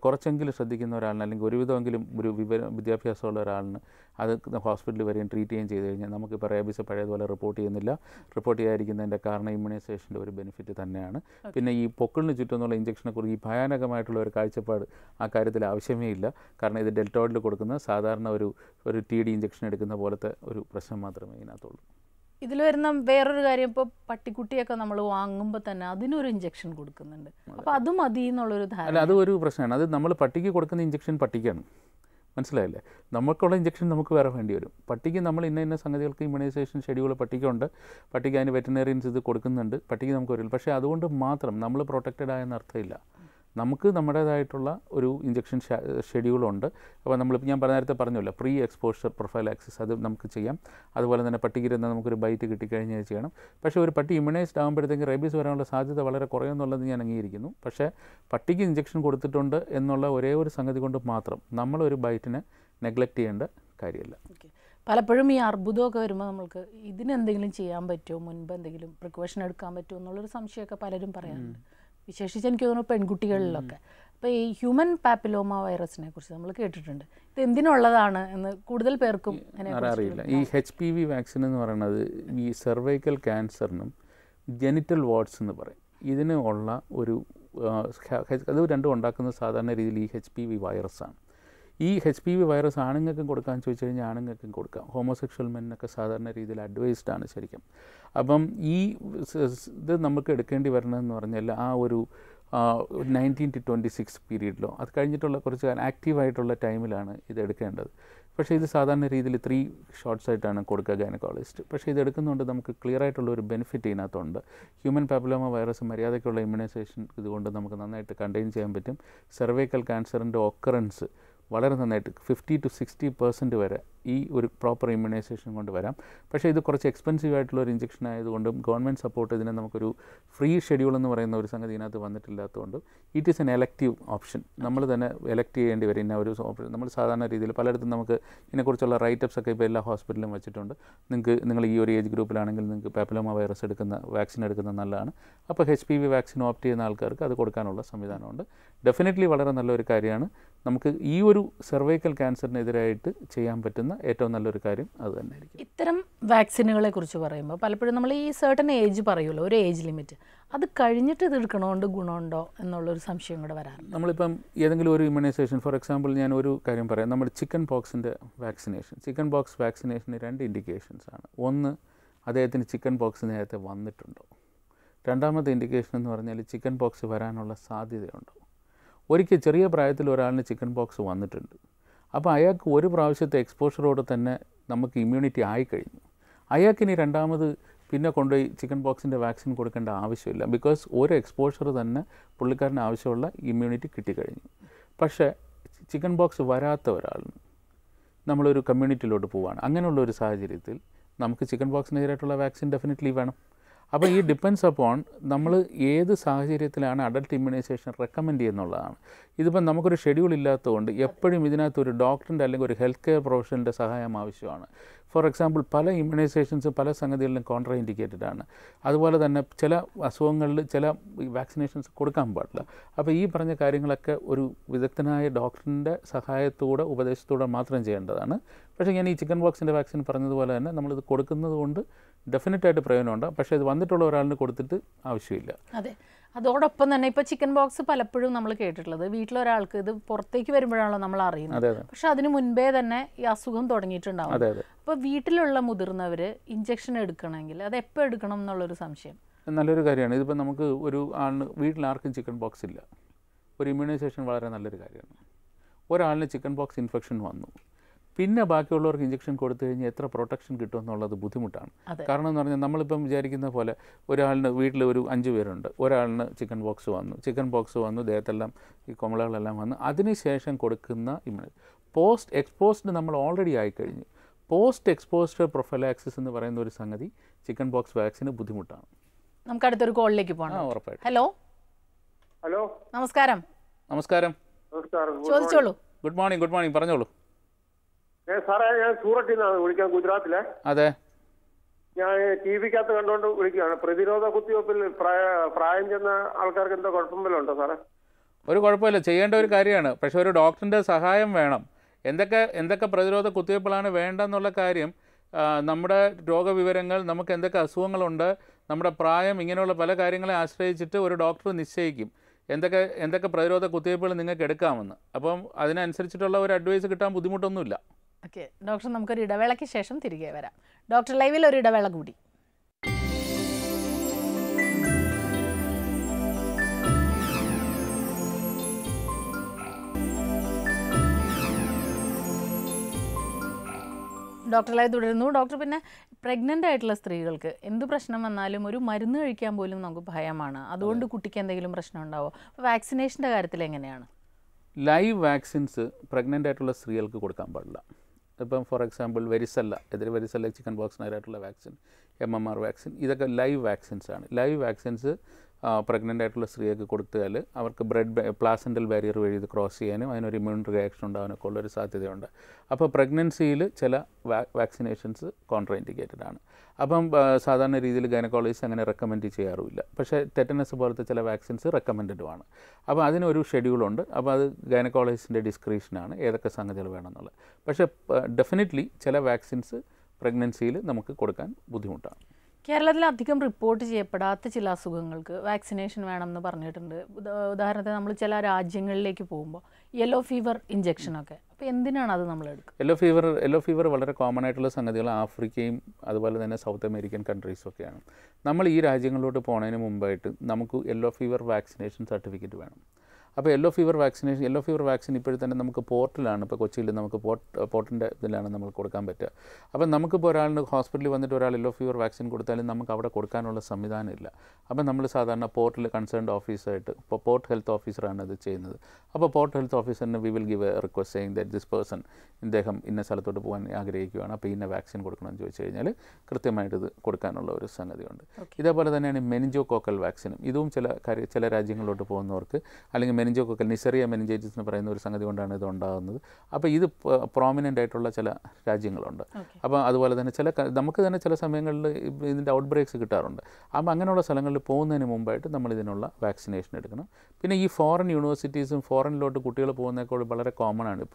കുറച്ചെങ്കിലും ശ്രദ്ധിക്കുന്ന ഒരാളിന്, അല്ലെങ്കിൽ ഒരുവിധമെങ്കിലും ഒരു വിദ്യാഭ്യാസമുള്ള ഒരാളിന് അത് ഹോസ്പിറ്റലിൽ വരെയും ട്രീറ്റ് ചെയ്യുകയും ചെയ്ത് കഴിഞ്ഞാൽ നമുക്കിപ്പോൾ റേബീസ് പഴയതുപോലെ റിപ്പോർട്ട് ചെയ്യുന്നില്ല. റിപ്പോർട്ട് ചെയ്യാതിരിക്കുന്നതിൻ്റെ കാരണം ഇമ്മ്യൂണൈസേഷൻ്റെ ഒരു ബെനിഫിറ്റ് തന്നെയാണ്. പിന്നെ ഈ പൊക്കിളിന് ചുറ്റുമുള്ള ഇഞ്ചക്ഷനെക്കുറിച്ച് ഈ ഭയാനകമായിട്ടുള്ള ഒരു കാഴ്ചപ്പാട് ആ കാര്യത്തിൽ ആവശ്യമേ ഇല്ല. കാരണം ഇത് ഡെൽറ്റോയിഡിൽ കൊടുക്കുന്ന സാധാരണ ഒരു TD ഇഞ്ചക്ഷൻ എടുക്കുന്ന പോലത്തെ ഒരു പ്രശ്നം മാത്രമേ ഇതിനകത്തുള്ളൂ. ഇതിൽ വരുന്ന വേറൊരു കാര്യം, ഇപ്പോൾ പട്ടിക്കുട്ടിയൊക്കെ നമ്മൾ വാങ്ങുമ്പോൾ തന്നെ അതിനൊരു ഇഞ്ചക്ഷൻ കൊടുക്കുന്നുണ്ട്. അപ്പോൾ അത് മതി എന്നുള്ളൊരു ധാരണ. അല്ല, അത് ഒരു പ്രശ്നമാണ്. അത് നമ്മൾ പട്ടിക്ക് കൊടുക്കുന്ന ഇഞ്ചക്ഷൻ പട്ടിക്കാണ്, മനസ്സിലായില്ലേ? നമുക്കുള്ള ഇഞ്ചക്ഷൻ നമുക്ക് വേറെ വേണ്ടി വരും. പട്ടിക്ക് നമ്മൾ ഇന്ന സംഗതികൾക്ക് ഇമ്മ്യൂണൈസേഷൻ ഷെഡ്യൂൾ പട്ടിക്കുണ്ട്. പട്ടിക്ക് അതിന് വെറ്ററിനറിയൻസ് ഇത് കൊടുക്കുന്നുണ്ട്. പട്ടിക്ക് നമുക്ക് വരില്ല. പക്ഷേ അതുകൊണ്ട് മാത്രം നമ്മൾ പ്രൊട്ടക്റ്റഡ് ആയെന്ന് അർത്ഥമില്ല. നമുക്ക് നമ്മുടേതായിട്ടുള്ള ഒരു ഇഞ്ചക്ഷൻ ഷെഡ്യൂളുണ്ട്. അപ്പോൾ ഞാൻ നേരത്തെ പറഞ്ഞല്ലോ, പ്രീ എക്സ്പോഷർ പ്രൊഫൈലാക്സിസ് അത് നമുക്ക് ചെയ്യാം. അതുപോലെ തന്നെ പട്ടിക്കിരുന്ന് നമുക്കൊരു ബൈറ്റ് കിട്ടിക്കഴിഞ്ഞാൽ ചെയ്യണം. പക്ഷേ ഒരു പട്ടി ഇമ്മ്യൂണൈസ്ഡ് ആകുമ്പോഴത്തേക്കും റേബീസ് വരാനുള്ള സാധ്യത വളരെ കുറയുമെന്നുള്ളത് ഞാൻ അംഗീകരിക്കുന്നു. പക്ഷേ പട്ടിക്ക് ഇഞ്ചക്ഷൻ കൊടുത്തിട്ടുണ്ട് എന്നുള്ള ഒരേ ഒരു സംഗതി കൊണ്ട് മാത്രം നമ്മളൊരു ബൈറ്റിനെ നെഗ്ലക്റ്റ് ചെയ്യേണ്ട കാര്യമില്ല. പലപ്പോഴും ഈ അർബുദമൊക്കെ വരുമ്പോൾ നമ്മൾക്ക് ഇതിനെന്തെങ്കിലും ചെയ്യാൻ പറ്റുമോ, മുൻപ് എന്തെങ്കിലും പ്രിക്കോഷൻ എടുക്കാൻ പറ്റുമോ എന്നുള്ളൊരു സംശയമൊക്കെ പലരും പറയാറുണ്ട്. വിശേഷിച്ച് എനിക്ക് തോന്നുന്നു പെൺകുട്ടികളിലൊക്കെ. അപ്പോൾ ഈ ഹ്യൂമൻ പാപ്പിലോമ വൈറസിനെ കുറിച്ച് നമ്മൾ കേട്ടിട്ടുണ്ട്. ഇത് എന്തിനുള്ളതാണ് എന്ന് കൂടുതൽ പേർക്കും അറിയില്ല. ഈ HPV വാക്സിൻ എന്ന് പറയുന്നത് ഈ സെർവൈക്കൽ ക്യാൻസറിനും ജെനിറ്റൽ വാർഡ്സ് എന്ന് പറയും. ഇതിന് ഉള്ള അത് രണ്ടും ഉണ്ടാക്കുന്ന സാധാരണ രീതിയിൽ ഈ HPV വൈറസാണ്. ഈ HPV വൈറസ് ആണുങ്ങൾക്കും കൊടുക്കാൻ ചോദിച്ചു കഴിഞ്ഞാൽ ആണുങ്ങൾക്കും കൊടുക്കാം. ഹോമോസെക്ഷൽ മെന്നൊക്കെ സാധാരണ രീതിയിൽ അഡ്വൈസ്ഡ് ആണ് ശരിക്കും. അപ്പം ഇത് നമുക്ക് എടുക്കേണ്ടി വരണമെന്ന് പറഞ്ഞാൽ ആ ഒരു 19 to 26 പീരീഡിലോ അത് കഴിഞ്ഞിട്ടുള്ള കുറച്ച് ആക്റ്റീവായിട്ടുള്ള ടൈമിലാണ് ഇത് എടുക്കേണ്ടത്. പക്ഷേ ഇത് സാധാരണ രീതിയിൽ 3 ഷോട്ട്സ് ആയിട്ടാണ് കൊടുക്കുക ഗൈനക്കോളജിസ്റ്റ്. പക്ഷേ ഇത് എടുക്കുന്നതുകൊണ്ട് നമുക്ക് ക്ലിയർ ആയിട്ടുള്ള ഒരു ബെനിഫിറ്റ് ഇതിനകത്തുണ്ട്. ഹ്യൂമൻ പാപ്പിലോമ വൈറസ് മര്യാദയ്ക്കുള്ള ഇമ്മ്യൂണൈസേഷൻ ഇതുകൊണ്ട് നമുക്ക് നന്നായിട്ട് കണ്ടെയ്ൻ ചെയ്യാൻ പറ്റും. സെർവൈക്കൽ ക്യാൻസറിൻ്റെ ഒക്കറൻസ് വളരെ നന്നായിട്ട് 50 to 60% വരെ ഈ ഒരു പ്രോപ്പർ ഇമ്മ്യൂണൈസേഷൻ കൊണ്ട് വരാം. പക്ഷേ ഇത് കുറച്ച് എക്സ്പെൻസീവ് ആയിട്ടുള്ള ഒരു ഇഞ്ചക്ഷൻ ആയതുകൊണ്ടും ഗവൺമെൻറ് സപ്പോർട്ട് ഇതിനെ നമുക്കൊരു ഫ്രീ ഷെഡ്യൂൾ എന്ന് പറയുന്ന ഒരു സംഗതി ഇതിനകത്ത് വന്നിട്ടില്ലാത്തതുകൊണ്ടും it is an elective option. നമ്മൾ തന്നെ എലക്ട് ചെയ്യേണ്ടി വരും. ഇന്ന ഒരു നമ്മൾ സാധാരണ രീതിയിൽ പലയിടത്തും നമുക്ക് ഇതിനെക്കുറിച്ചുള്ള റൈറ്റപ്സ് ഒക്കെ ഇപ്പോൾ എല്ലാ ഹോസ്പിറ്റലിലും വെച്ചിട്ടുണ്ട്. നിങ്ങൾ ഈ ഒരു ഏജ് ഗ്രൂപ്പിലാണെങ്കിൽ നിങ്ങൾക്ക് പാപ്പിലോമ വൈറസ് വാക്സിൻ എടുക്കുന്നത് നല്ലതാണ്. അപ്പോൾ HPV വാക്സിൻ ഓപ്റ്റ് ചെയ്യുന്ന ആൾക്കാർക്ക് അത് കൊടുക്കാനുള്ള സംവിധാനമുണ്ട്. ഡെഫിനറ്റ്ലി വളരെ നല്ലൊരു കാര്യമാണ്. നമുക്ക് ഈ ഒരു സെർവൈക്കൽ ക്യാൻസറിനെതിരായിട്ട് ചെയ്യാൻ പറ്റുന്ന ഏറ്റവും നല്ലൊരു കാര്യം അത് തന്നെയായിരിക്കും. ഇത്തരം വാക്സിനുകളെ കുറിച്ച് പറയുമ്പോൾ പലപ്പോഴും നമ്മൾ ഈ സർട്ടൻ ഏജ് പറയുമല്ലോ, ഒരു ഏജ് ലിമിറ്റ്, അത് കഴിഞ്ഞിട്ട് ഇത് എടുക്കണോണ്ട് ഗുണമുണ്ടോ എന്നുള്ളൊരു സംശയം കൂടെ വരാറുണ്ട്. നമ്മളിപ്പം ഏതെങ്കിലും ഒരു ഇമ്മ്യൂണൈസേഷൻ, ഫോർ എക്സാമ്പിൾ ഞാൻ ഒരു കാര്യം പറയാം. നമ്മുടെ ചിക്കൻ പോക്സിൻ്റെ വാക്സിനേഷൻ, ചിക്കൻ പോക്സ് വാക്സിനേഷന് 2 ഇൻഡിക്കേഷൻസ് ആണ്. ഒന്ന്, അദ്ദേഹത്തിന് ചിക്കൻ പോക്സ് നേരത്തെ വന്നിട്ടുണ്ടോ. രണ്ടാമത്തെ ഇൻഡിക്കേഷൻ എന്ന് പറഞ്ഞാൽ ചിക്കൻ പോക്സ് വരാനുള്ള സാധ്യതയുണ്ടോ. ഒരിക്കൽ ചെറിയ പ്രായത്തിൽ ഒരാളിന് ചിക്കൻ പോക്സ് വന്നിട്ടുണ്ട്. അപ്പോൾ അയാൾക്ക് ഒരു പ്രാവശ്യത്തെ എക്സ്പോഷറോട് തന്നെ നമുക്ക് ഇമ്മ്യൂണിറ്റി ആയിക്കഴിഞ്ഞു. അയാൾക്കിനി രണ്ടാമത് പിന്നെ കൊണ്ടുപോയി ചിക്കൻ പോക്സിൻ്റെ വാക്സിൻ കൊടുക്കേണ്ട ആവശ്യമില്ല. ബിക്കോസ് ഒരു എക്സ്പോഷർ തന്നെ പുള്ളിക്കാരന് ആവശ്യമുള്ള ഇമ്മ്യൂണിറ്റി കിട്ടിക്കഴിഞ്ഞു. പക്ഷേ ചിക്കൻ പോക്സ് വരാത്ത ഒരാളിന് നമ്മളൊരു കമ്മ്യൂണിറ്റിയിലോട്ട് പോവുകയാണ്. അങ്ങനെയുള്ള ഒരു സാഹചര്യത്തിൽ നമുക്ക് ചിക്കൻ പോക്സിനെതിരായിട്ടുള്ള വാക്സിൻ ഡെഫിനറ്റ്ലി വേണം. അപ്പോൾ ഈ ഡിപ്പെൻഡ്സ് അപ്പോൺ നമ്മൾ ഏത് സാഹചര്യത്തിലാണ് അഡൽട്ട് ഇമ്മ്യൂണൈസേഷൻ റെക്കമെൻഡ് ചെയ്യുന്നുള്ളതാണ്. ഇതിപ്പം നമുക്കൊരു ഷെഡ്യൂൾ ഇല്ലാത്തതുകൊണ്ട് എപ്പോഴും ഇതിനകത്ത് ഒരു ഡോക്ടറിൻ്റെ അല്ലെങ്കിൽ ഒരു ഹെൽത്ത് കെയർ പ്രൊഫഷണലിൻ്റെ സഹായം ആവശ്യമാണ്. ഫോർ എക്സാമ്പിൾ പല ഇമ്മ്യൂണൈസേഷൻസ് പല സംഗതികളിലും കോൺട്രാ ഇൻഡിക്കേറ്റഡ് ആണ്. അതുപോലെ തന്നെ ചില അസുഖങ്ങളിൽ ചില വാക്സിനേഷൻസ് കൊടുക്കാൻ പാടില്ല. അപ്പോൾ ഈ പറഞ്ഞ കാര്യങ്ങളൊക്കെ ഒരു വിദഗ്ധനായ ഡോക്ടറിൻ്റെ സഹായത്തോടെ ഉപദേശത്തോടെ മാത്രം ചെയ്യേണ്ടതാണ്. പക്ഷേ ഞാൻ ഈ ചിക്കൻ പോക്സിൻ്റെ വാക്സിൻ പറഞ്ഞതുപോലെ തന്നെ നമ്മളിത് കൊടുക്കുന്നത് കൊണ്ട് ഡെഫിനറ്റായിട്ട് പ്രയോജനമുണ്ട്. പക്ഷേ ഇത് വന്നിട്ടുള്ള ഒരാളിന് കൊടുത്തിട്ട് ആവശ്യമില്ല. അതെ, അതോടൊപ്പം തന്നെ ഇപ്പോൾ ചിക്കൻ ബോക്സ് പലപ്പോഴും നമ്മൾ കേട്ടിട്ടുള്ളത് വീട്ടിലൊരാൾക്ക് ഇത് പുറത്തേക്ക് വരുമ്പോഴാണല്ലോ നമ്മൾ അറിയുന്നത്. പക്ഷെ അതിന് മുൻപേ തന്നെ ഈ അസുഖം തുടങ്ങിയിട്ടുണ്ടാവും. അപ്പോൾ വീട്ടിലുള്ള മുതിർന്നവർ ഇഞ്ചക്ഷൻ എടുക്കണമെങ്കിൽ അത് എപ്പോൾ എടുക്കണം എന്നുള്ളൊരു സംശയം. നല്ലൊരു കാര്യമാണ്. ഇതിപ്പോൾ നമുക്ക് ഒരു ആളിന് വീട്ടിലാർക്കും ചിക്കൻ ബോക്സ് ഇല്ല, ഒരു ഇമ്മ്യൂണൈസേഷൻ വളരെ നല്ലൊരു കാര്യമാണ്. ഒരാളിന് ചിക്കൻ ബോക്സ് ഇൻഫെക്ഷൻ വന്നു, പിന്നെ ബാക്കിയുള്ളവർക്ക് ഇഞ്ചക്ഷൻ കൊടുത്തു കഴിഞ്ഞാൽ എത്ര പ്രൊട്ടക്ഷൻ കിട്ടുമെന്നുള്ളത് ബുദ്ധിമുട്ടാണ്. കാരണം എന്ന് പറഞ്ഞാൽ നമ്മളിപ്പം വിചാരിക്കുന്ന പോലെ ഒരാളിന് വീട്ടിൽ ഒരു 5 പേരുണ്ട്, ഒരാളിന് ചിക്കൻ ബോക്സ് വന്നു ദേഹത്തെല്ലാം ഈ കുമിളകളെല്ലാം വന്നു, അതിനുശേഷം കൊടുക്കുന്ന പോസ്റ്റ് എക്സ്പോസ്ഡ് നമ്മൾ ഓൾറെഡി ആയിക്കഴിഞ്ഞു. പോസ്റ്റ് എക്സ്പോസ്ഡ് പ്രൊഫൈലാക്സിസ് എന്ന് പറയുന്ന ഒരു സംഗതി ചിക്കൻ ബോക്സ് വാക്സിന് ബുദ്ധിമുട്ടാണ്. നമുക്ക് അടുത്തൊരു കോളിലേക്ക് പോകണം. ഉറപ്പായിട്ടും. ഹലോ ഹലോ, നമസ്കാരം. നമസ്കാരം. ചോദിച്ചോളൂ. ഗുഡ് മോർണിംഗ് പറഞ്ഞോളൂ. സാറേ, ഞാൻ സൂറത്തിൽ നിന്നാണ് വിളിക്കാൻ, ഗുജറാത്തിലെ. അതെ, ഞാൻ ടി വിക്കകത്ത് കണ്ടുകൊണ്ട് വിളിക്കുകയാണ്. പ്രതിരോധ കുത്തിവയ്പ്പിൽ പ്രായം ചെന്ന ആൾക്കാർക്ക് എന്തോ കുഴപ്പം വല്ലതും ഉണ്ടോ സാറേ? ഒരു കുഴപ്പമില്ല, ചെയ്യേണ്ട ഒരു കാര്യമാണ്. പക്ഷേ ഒരു ഡോക്ടറിൻ്റെ സഹായം വേണം. എന്തൊക്കെ പ്രതിരോധ കുത്തിവയ്പ്പുകളാണ് വേണ്ടെന്നുള്ള കാര്യം, നമ്മുടെ രോഗവിവരങ്ങൾ, നമുക്ക് എന്തൊക്കെ അസുഖങ്ങളുണ്ട്, നമ്മുടെ പ്രായം, ഇങ്ങനെയുള്ള പല കാര്യങ്ങളെ ആശ്രയിച്ചിട്ട് ഒരു ഡോക്ടർ നിശ്ചയിക്കും എന്തൊക്കെ പ്രതിരോധ കുത്തിവയ്പ്പുകൾ നിങ്ങൾക്ക് എടുക്കാമെന്ന്. അപ്പം അതിനനുസരിച്ചിട്ടുള്ള ഒരു അഡ്വൈസ് കിട്ടാൻ ബുദ്ധിമുട്ടൊന്നുമില്ല. ഓക്കെ ഡോക്ടർ, നമുക്കൊരു ഇടവേളയ്ക്ക് ശേഷം തിരികെ വരാം. ഡോക്ടർ ലൈവിൽ ഒരു ഇടവേള കൂടി. ഡോക്ടർ ലൈവ് തുടരുന്നു. ഡോക്ടർ, പിന്നെ പ്രഗ്നൻ്റ് ആയിട്ടുള്ള സ്ത്രീകൾക്ക് എന്ത് പ്രശ്നം വന്നാലും ഒരു മരുന്ന് കഴിക്കാൻ പോലും നമുക്ക് ഭയമാണ്. അതുകൊണ്ട് കുട്ടിക്ക് എന്തെങ്കിലും പ്രശ്നം ഉണ്ടാവോ? അപ്പോൾ വാക്സിനേഷൻ്റെ കാര്യത്തിൽ എങ്ങനെയാണ്? ലൈവ് വാക്സിൻസ് പ്രഗ്നൻ്റ് ആയിട്ടുള്ള സ്ത്രീകൾക്ക് കൊടുക്കാൻ പാടില്ല. ഇപ്പം ഫോർ എക്സാമ്പിൾ വെരിസെല്ല ചിക്കൻ ബോക്സിനായിട്ടുള്ള വാക്സിൻ, MMR വാക്സിൻ, ഇതൊക്കെ ലൈവ് വാക്സിൻസ് ആണ്. ലൈവ് വാക്സിൻസ് പ്രഗ്നൻ്റ് ആയിട്ടുള്ള സ്ത്രീകൾക്ക് കൊടുത്താൽ അവർക്ക് പ്ലാസൻ്റൽ ബാരിയർ വഴി ഇത് ക്രോസ് ചെയ്യാനും അതിനൊരു ഇമ്മ്യൂൺ റിയാക്ഷൻ ഉണ്ടാകാനൊക്കെ ഉള്ളൊരു സാധ്യതയുണ്ട്. അപ്പോൾ പ്രഗ്നൻസിയിൽ ചില വാക്സിനേഷൻസ് കോൺട്രാ ഇൻഡിക്കേറ്റഡ് ആണ്. അപ്പം സാധാരണ രീതിയിൽ ഗൈനക്കോളജിസ്റ്റ് അങ്ങനെ റെക്കമെൻഡ് ചെയ്യാറുമില്ല. പക്ഷേ ടെറ്റനസ് പോലത്തെ ചില വാക്സിൻസ് റെക്കമെൻഡഡുമാണ്. അപ്പോൾ അതിനൊരു ഷെഡ്യൂളുണ്ട്. അപ്പോൾ അത് ഗൈനക്കോളജിസ്റ്റിൻ്റെ ഡിസ്ക്രിപ്ഷനാണ് ഏതൊക്കെ സംഗതികൾ വേണമെന്നുള്ളത്. പക്ഷേ ഡെഫിനറ്റ്ലി ചില വാക്സിൻസ് പ്രഗ്നൻസിയിൽ നമുക്ക് കൊടുക്കാൻ ബുദ്ധിമുട്ടാണ്. കേരളത്തിൽ അധികം റിപ്പോർട്ട് ചെയ്യപ്പെടാത്ത ചില അസുഖങ്ങൾക്ക് വാക്സിനേഷൻ വേണമെന്ന് പറഞ്ഞിട്ടുണ്ട്. ഉദാഹരണത്തിന് നമ്മൾ ചില രാജ്യങ്ങളിലേക്ക് പോകുമ്പോൾ യെല്ലോ ഫീവർ ഇഞ്ചക്ഷനൊക്കെ. അപ്പോൾ എന്തിനാണ് അത് നമ്മൾ എടുക്കുക? യെല്ലോ ഫീവർ വളരെ കോമൺ ആയിട്ടുള്ള സംഗതികൾ ആഫ്രിക്കയും അതുപോലെ തന്നെ സൗത്ത് അമേരിക്കൻ കൺട്രീസൊക്കെയാണ്. നമ്മൾ ഈ രാജ്യങ്ങളിലോട്ട് പോകുന്നതിന് മുമ്പായിട്ട് നമുക്ക് യെല്ലോ ഫീവർ വാക്സിനേഷൻ സർട്ടിഫിക്കറ്റ് വേണം. അപ്പോൾ യെല്ലോ ഫീവർ വാക്സിൻ ഇപ്പോഴും തന്നെ നമുക്ക് പോർട്ടിലാണ്. ഇപ്പോൾ കൊച്ചിയിൽ നമുക്ക് പോർട്ടിൻ്റെ ഇതിലാണ് നമ്മൾ കൊടുക്കാൻ പറ്റുക. അപ്പം നമുക്കിപ്പോൾ ഒരാളിന് ഹോസ്പിറ്റലിൽ വന്നിട്ട് ഒരാൾ യെല്ലോ ഫീവർ വാക്സിൻ കൊടുത്താലും നമുക്ക് അവിടെ കൊടുക്കാനുള്ള സംവിധാനമില്ല. അപ്പം നമ്മൾ സാധാരണ പോർട്ടിൽ കൺസേൺഡ് ഓഫീസറായിട്ട്, ഇപ്പോൾ പോർട്ട് ഹെൽത്ത് ഓഫീസറാണ് അത് ചെയ്യുന്നത്. അപ്പോൾ പോർട്ട് ഹെൽത്ത് ഓഫീസറിന് we will give a request saying that this person, ഇദ്ദേഹം ഇന്ന സ്ഥലത്തോട്ട് പോകാൻ ആഗ്രഹിക്കുകയാണ്, അപ്പോൾ ഇന്ന വാക്സിൻ കൊടുക്കണമെന്ന് ചോദിച്ചു കഴിഞ്ഞാൽ കൃത്യമായിട്ട് ഇത് കൊടുക്കാനുള്ള ഒരു സംഗതിയുണ്ട്. ഇതേപോലെ തന്നെയാണ് മെനിഞ്ചോകോക്കൽ വാക്സിനും. ഇതും ചില രാജ്യങ്ങളിലോട്ട് പോകുന്നവർക്ക്, അല്ലെങ്കിൽ മെനിഞ്ചോകോക്കൽ നിസറിയ മെനിഞ്ചൈറ്റിസ് എന്ന് പറയുന്ന ഒരു സംഗതി കൊണ്ടാണ് ഇത് ഉണ്ടാകുന്നത്. അപ്പോൾ ഇത് പ്രോമിനൻ്റ് ആയിട്ടുള്ള ചില രാജ്യങ്ങളുണ്ട്. അപ്പോൾ അതുപോലെ തന്നെ നമുക്ക് തന്നെ ചില സമയങ്ങളിൽ ഇതിൻ്റെ ഔട്ട് ബ്രേക്സ് കിട്ടാറുണ്ട്. അപ്പോൾ അങ്ങനെയുള്ള സ്ഥലങ്ങളിൽ പോകുന്നതിന് മുമ്പായിട്ട് നമ്മൾ ഇതിനുള്ള വാക്സിനേഷൻ എടുക്കണം. പിന്നെ ഈ ഫോറിൻ യൂണിവേഴ്സിറ്റീസും ഫോറിനിലോട്ട് കുട്ടികൾ പോകുന്നതൊക്കെ വളരെ കോമൺ ആണ്.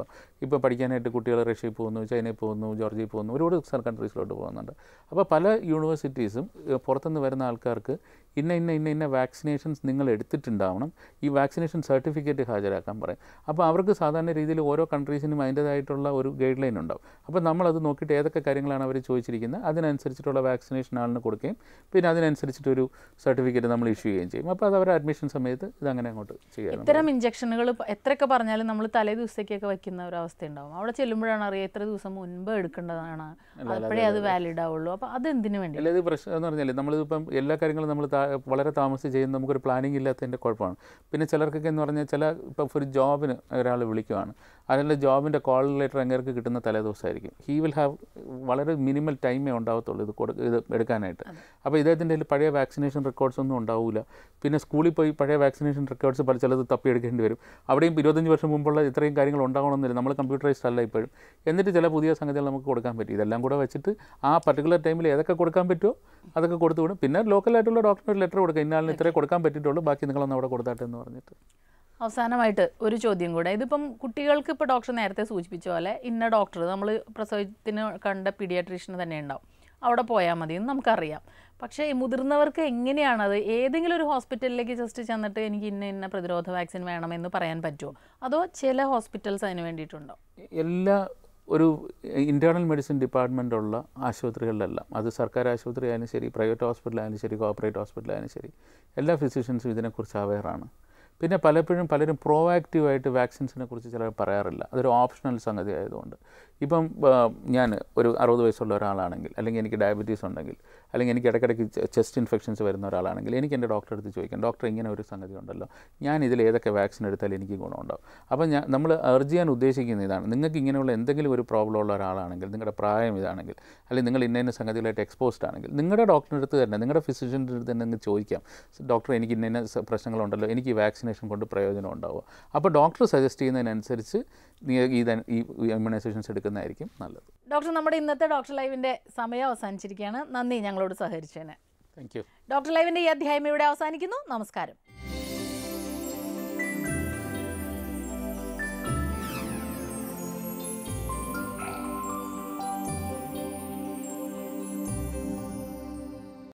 ഇപ്പോൾ പഠിക്കാനായിട്ട് കുട്ടികൾ റഷ്യയിൽ പോകുന്നു, ചൈനയിൽ പോകുന്നു, ജോർജിയയിൽ പോകുന്നു, ഒരുപാട് കൺട്രീസിലോട്ട് പോകുന്നുണ്ട്. അപ്പോൾ പല യൂണിവേഴ്സിറ്റീസും പുറത്തുനിന്ന് വരുന്ന ആൾക്കാർക്ക് ഇന്ന വാക്സിനേഷൻസ് നിങ്ങൾ എടുത്തിട്ടുണ്ടാവണം, ഈ വാക്സിനേഷൻ സർട്ടിഫിക്കറ്റ് ഹാജരാക്കാൻ പറയും. അപ്പോൾ അവർക്ക് സാധാരണ രീതിയിൽ ഓരോ കൺട്രീസിനും അതിൻ്റേതായിട്ടുള്ള ഒരു ഗൈഡ് ലൈൻ ഉണ്ടാവും. അപ്പോൾ നമ്മളത് നോക്കിയിട്ട് ഏതൊക്കെ കാര്യങ്ങളാണ് അവർ ചോദിച്ചിരിക്കുന്നത് അതിനനുസരിച്ചിട്ടുള്ള വാക്സിനേഷൻ ആളിന് കൊടുക്കുകയും പിന്നെ അതിനനുസരിച്ചിട്ടൊരു സർട്ടിഫിക്കറ്റ് നമ്മൾ ഇഷ്യൂ ചെയ്യുകയും ചെയ്യും. അപ്പോൾ അത് അവരുടെ അഡ്മിഷൻ സമയത്ത് ഇതങ്ങനെ അങ്ങോട്ട് ചെയ്യാം. ഇത്തരം ഇഞ്ചക്ഷനുകൾ എത്രയൊക്കെ പറഞ്ഞാലും നമ്മൾ തലേ ദിവസത്തേക്കൊക്കെ വയ്ക്കുന്ന ഒരു അവസ്ഥ ഉണ്ടാവും. അവിടെ ചെല്ലുമ്പോഴാണ് അറിയാം എത്ര ദിവസം മുൻപ് എടുക്കേണ്ടതാണ്, അപ്പോഴേ അത് വാലിഡ് ആവുള്ളൂ. അപ്പോൾ അതെന്തിനു വേണ്ടി? അല്ല, ഇത് പ്രശ്നം എന്ന് പറഞ്ഞാൽ നമ്മളിതിപ്പം എല്ലാ കാര്യങ്ങളും നമ്മൾ വളരെ താമസിച്ച് ചെയ്യുന്ന നമുക്കൊരു പ്ലാനിങ് ഇല്ലാത്തതിൻ്റെ കുഴപ്പമാണ്. പിന്നെ ചിലർക്കൊക്കെ എന്ന് പറഞ്ഞാൽ ഇപ്പോൾ ഒരു ജോബിന് ഒരാൾ വിളിക്കുവാണ്, അതിൻ്റെ ജോബിൻ്റെ കോൾ ലെറ്റർ അങ്ങേർക്ക് കിട്ടുന്ന തലേദിവസമായിരിക്കും. ഹീ വിൽ ഹാവ് വളരെ മിനിമൽ ടൈമേ ഉണ്ടാകത്തുള്ളൂ ഇത് എടുക്കാനായിട്ട്. അപ്പോൾ ഇദ്ദേഹത്തിൻ്റെ പഴയ വാക്സിനേഷൻ റെക്കോർഡ്സ് ഒന്നും ഉണ്ടാവില്ല. പിന്നെ സ്കൂളിൽ പോയി പഴയ വാക്സിനേഷൻ റെക്കോർഡ്സ് ചിലത് തപ്പിയെടുക്കേണ്ടി വരും. അവിടെയും 25 വർഷം മുമ്പുള്ള ഇത്രയും കാര്യങ്ങൾ ഉണ്ടാകണമെന്നില്ല, നമ്മൾ കമ്പ്യൂട്ടറൈസ്ഡ് അല്ല ഇപ്പോഴും. എന്നിട്ട് ചില പുതിയ സംഗതികൾ നമുക്ക് കൊടുക്കാൻ പറ്റും. ഇതെല്ലാം കൂടെ വെച്ചിട്ട് ആ പർട്ടിക്കുലർ ടൈമിൽ ഏതൊക്കെ കൊടുക്കാൻ പറ്റുമോ അതൊക്കെ കൊടുത്തു വിടും. പിന്നെ ലോക്കലായിട്ടുള്ള ഡോക്ടറിന് ഒരു ലെറ്റർ കൊടുക്കുക, ഇന്നാളിന് ഇത്രേ കൊടുക്കാൻ പറ്റിയിട്ടുള്ളൂ, ബാക്കി നിങ്ങളൊന്ന് അവിടെ കൊടുത്താട്ടെ എന്ന് പറഞ്ഞിട്ട്. അവസാനമായിട്ട് ഒരു ചോദ്യം കൂടെ. ഇതിപ്പം കുട്ടികൾക്ക് ഇപ്പോൾ ഡോക്ടർ നേരത്തെ സൂചിപ്പിച്ച പോലെ ഇന്ന ഡോക്ടർ നമ്മൾ പ്രസവത്തിന് കണ്ട പീഡിയാട്രീഷ്യന് തന്നെ ഉണ്ടാവും, അവിടെ പോയാൽ മതി എന്ന് നമുക്കറിയാം. പക്ഷേ ഈ മുതിർന്നവർക്ക് എങ്ങനെയാണത്? ഏതെങ്കിലും ഒരു ഹോസ്പിറ്റലിലേക്ക് ജസ്റ്റ് ചെന്നിട്ട് എനിക്ക് ഇന്ന പ്രതിരോധ വാക്സിൻ വേണമെന്ന് പറയാൻ പറ്റുമോ? അതോ ചില ഹോസ്പിറ്റൽസ് അതിന് വേണ്ടിയിട്ടുണ്ടോ? എല്ലാ ഒരു ഇൻറ്റേർണൽ മെഡിസിൻ ഡിപ്പാർട്ട്മെൻറ്റുള്ള ആശുപത്രികളിലെല്ലാം, അത് സർക്കാർ ആശുപത്രി ആയാലും ശരി, പ്രൈവറ്റ് ഹോസ്പിറ്റലായാലും ശരി, കോർപ്പറേറ്റ് ഹോസ്പിറ്റലായാലും ശരി, എല്ലാ ഫിസിഷ്യൻസും ഇതിനെക്കുറിച്ച് അവെയറാണ്. പിന്നെ പലരും പ്രോആക്റ്റീവായിട്ട് വാക്സിൻസിനെ കുറിച്ച് ചിലർ പറയാറില്ല. അതൊരു ഓപ്ഷണൽ സംഗതി ആയതുകൊണ്ട്. ഇപ്പം ഞാൻ ഒരു 60 വയസ്സുള്ള ഒരാളാണെങ്കിൽ, അല്ലെങ്കിൽ എനിക്ക് ഡയബറ്റീസ് ഉണ്ടെങ്കിൽ, അല്ലെങ്കിൽ എനിക്ക് ഇടയ്ക്കിടയ്ക്ക് ചെസ്റ്റ് ഇൻഫെക്ഷൻസ് വരുന്ന ഒരാളാണെങ്കിൽ എനിക്ക് എൻ്റെ ഡോക്ടറെ അടുത്ത് ചോദിക്കാം, ഡോക്ടർ ഇങ്ങനെ ഒരു സംഗതി ഉണ്ടല്ലോ, ഞാൻ ഇതിൽ ഏതൊക്കെ വാക്സിൻ എടുത്താൽ എനിക്ക് ഗുണമുണ്ടാവും. അപ്പോൾ നമ്മൾ അർജ് ചെയ്യാൻ ഉദ്ദേശിക്കുന്ന ഇതാണ്, നിങ്ങൾക്ക് ഇങ്ങനെയുള്ള എന്തെങ്കിലും ഒരു പ്രോബ്ലം ഉള്ള ഒരാളാണെങ്കിൽ, നിങ്ങളുടെ പ്രായം ഇതാണെങ്കിൽ, അല്ലെങ്കിൽ നിങ്ങൾ ഇന്ന സംഗതികളായിട്ട് എക്സ്പോസ്ഡ് ആണെങ്കിൽ, നിങ്ങളുടെ ഡോക്ടറിൻ്റെ അടുത്ത് തന്നെ, നിങ്ങളുടെ ഫിസിഷ്യൻ്റെ അടുത്ത് തന്നെ നിങ്ങൾക്ക് ചോദിക്കാം, ഡോക്ടർ എനിക്ക് ഇന്ന പ്രശ്നങ്ങളുണ്ടല്ലോ, എനിക്ക് ഈ വാക്സിനേഷൻ കൊണ്ട് പ്രയോജനം ഉണ്ടാവുക. അപ്പോൾ ഡോക്ടർ സജസ്റ്റ് ചെയ്യുന്നതിനനുസരിച്ച് ഈ ഇമ്മ്യൂണൈസേഷൻസ് എടുക്കുന്നതായിരിക്കും നല്ലത്. ഡോക്ടർ, നമ്മുടെ ഇന്നത്തെ ഡോക്ടർ ലൈവിൻ്റെ സമയം അവസാനിച്ചിരിക്കുകയാണ്. നന്ദി ഞങ്ങളോട് സഹകരിച്ചതിന്. Thank you. ഡോക്ടർ ലൈവിൻ്റെ ഈ അധ്യായം ഇവിടെ അവസാനിക്കുന്നു. നമസ്കാരം.